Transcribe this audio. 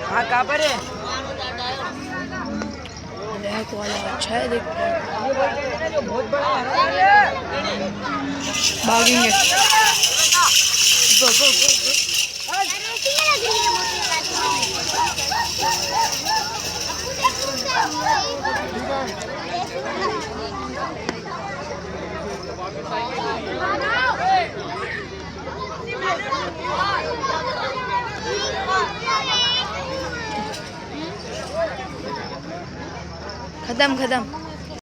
हाँ कहाँ पर है? ब्लैक वाला अच्छा है, देख जो बहुत बड़ा भागेंगे। गो गो गो। खत्म खत्म।